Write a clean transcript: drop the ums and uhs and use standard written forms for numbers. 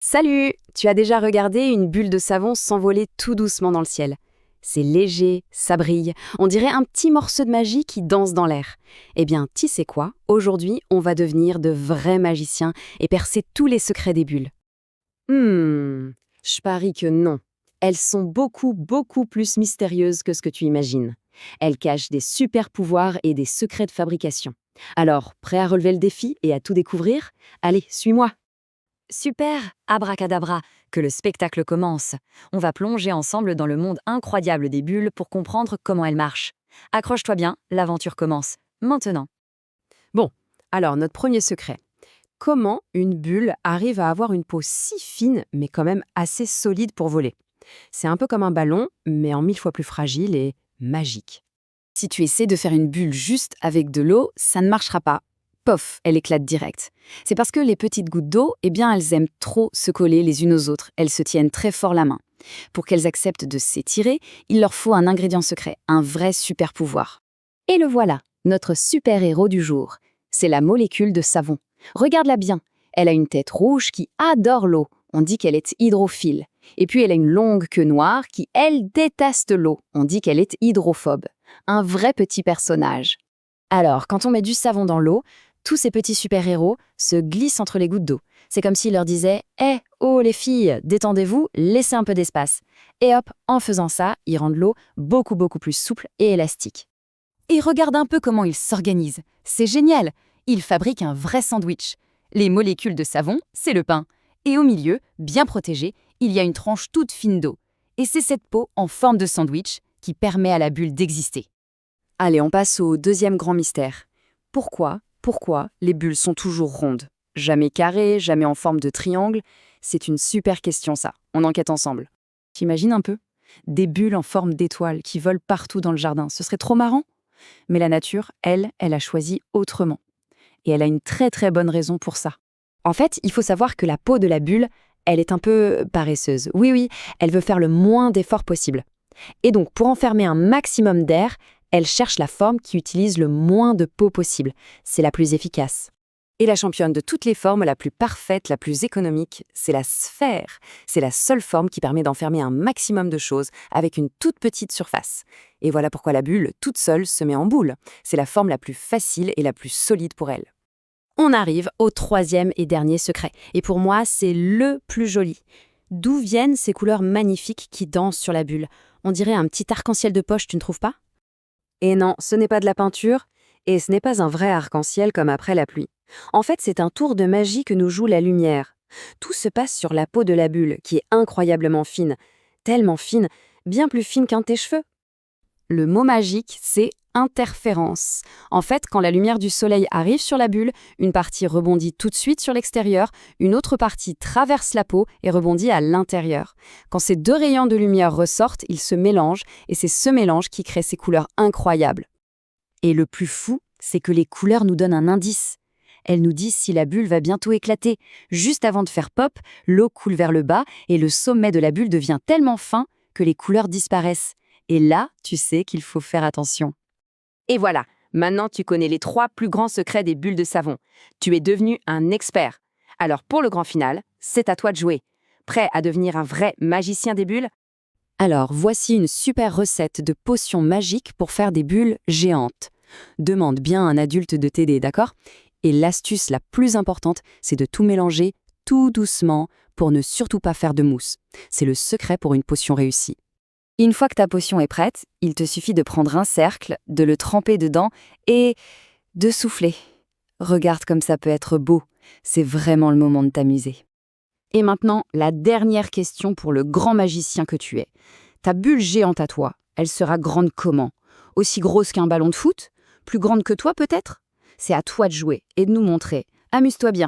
Salut! Tu as déjà regardé une bulle de savon s'envoler tout doucement dans le ciel? C'est léger, ça brille, on dirait un petit morceau de magie qui danse dans l'air. Eh bien, tu sais quoi? Aujourd'hui, on va devenir de vrais magiciens et percer tous les secrets des bulles. Je parie que non. Elles sont beaucoup plus mystérieuses que ce que tu imagines. Elles cachent des super pouvoirs et des secrets de fabrication. Alors, prêt à relever le défi et à tout découvrir? Allez, suis-moi! Super, abracadabra, que le spectacle commence. On va plonger ensemble dans le monde incroyable des bulles pour comprendre comment elles marchent. Accroche-toi bien, l'aventure commence. Maintenant. Bon, alors notre premier secret. Comment une bulle arrive à avoir une peau si fine, mais quand même assez solide pour voler? C'est un peu comme un ballon, mais en 1000 fois plus fragile et magique. Si tu essaies de faire une bulle juste avec de l'eau, ça ne marchera pas. Pof, elle éclate direct. C'est parce que les petites gouttes d'eau, eh bien, elles aiment trop se coller les unes aux autres. Elles se tiennent très fort la main. Pour qu'elles acceptent de s'étirer, il leur faut un ingrédient secret, un vrai super pouvoir. Et le voilà, notre super-héros du jour. C'est la molécule de savon. Regarde-la bien. Elle a une tête rouge qui adore l'eau. On dit qu'elle est hydrophile. Et puis elle a une longue queue noire qui, elle, déteste l'eau. On dit qu'elle est hydrophobe. Un vrai petit personnage. Alors, quand on met du savon dans l'eau, tous ces petits super-héros se glissent entre les gouttes d'eau. C'est comme s'ils leur disaient « oh les filles, détendez-vous, laissez un peu d'espace ». Et hop, en faisant ça, ils rendent l'eau beaucoup plus souple et élastique. Et regarde un peu comment ils s'organisent. C'est génial. Ils fabriquent un vrai sandwich. Les molécules de savon, c'est le pain. Et au milieu, bien protégé, il y a une tranche toute fine d'eau. Et c'est cette peau en forme de sandwich qui permet à la bulle d'exister. Allez, on passe au deuxième grand mystère. Pourquoi les bulles sont toujours rondes? Jamais carrées, jamais en forme de triangle? C'est une super question ça. On enquête ensemble. T'imagines un peu? Des bulles en forme d'étoile qui volent partout dans le jardin. Ce serait trop marrant? Mais la nature, elle a choisi autrement. Et elle a une très bonne raison pour ça. En fait, il faut savoir que la peau de la bulle, elle est un peu paresseuse. Oui, elle veut faire le moins d'efforts possible. Et donc, pour enfermer un maximum d'air, elle cherche la forme qui utilise le moins de peau possible. C'est la plus efficace. Et la championne de toutes les formes, la plus parfaite, la plus économique, c'est la sphère. C'est la seule forme qui permet d'enfermer un maximum de choses avec une toute petite surface. Et voilà pourquoi la bulle, toute seule, se met en boule. C'est la forme la plus facile et la plus solide pour elle. On arrive au troisième et dernier secret. Et pour moi, c'est le plus joli. D'où viennent ces couleurs magnifiques qui dansent sur la bulle? On dirait un petit arc-en-ciel de poche, tu ne trouves pas? Et non, ce n'est pas de la peinture, et ce n'est pas un vrai arc-en-ciel comme après la pluie. En fait, c'est un tour de magie que nous joue la lumière. Tout se passe sur la peau de la bulle, qui est incroyablement fine. Tellement fine, bien plus fine qu'un de tes cheveux. Le mot magique, c'est interférence. En fait, quand la lumière du soleil arrive sur la bulle, une partie rebondit tout de suite sur l'extérieur, une autre partie traverse la peau et rebondit à l'intérieur. Quand ces deux rayons de lumière ressortent, ils se mélangent, et c'est ce mélange qui crée ces couleurs incroyables. Et le plus fou, c'est que les couleurs nous donnent un indice. Elles nous disent si la bulle va bientôt éclater. Juste avant de faire pop, l'eau coule vers le bas et le sommet de la bulle devient tellement fin que les couleurs disparaissent. Et là, tu sais qu'il faut faire attention. Et voilà, maintenant tu connais les 3 plus grands secrets des bulles de savon. Tu es devenu un expert. Alors pour le grand final, c'est à toi de jouer. Prêt à devenir un vrai magicien des bulles? Alors voici une super recette de potion magique pour faire des bulles géantes. Demande bien à un adulte de t'aider, d'accord? Et l'astuce la plus importante, c'est de tout mélanger tout doucement pour ne surtout pas faire de mousse. C'est le secret pour une potion réussie. Une fois que ta potion est prête, il te suffit de prendre un cercle, de le tremper dedans et de souffler. Regarde comme ça peut être beau. C'est vraiment le moment de t'amuser. Et maintenant, la dernière question pour le grand magicien que tu es. Ta bulle géante à toi, elle sera grande comment? Aussi grosse qu'un ballon de foot? Plus grande que toi peut-être? C'est à toi de jouer et de nous montrer. Amuse-toi bien.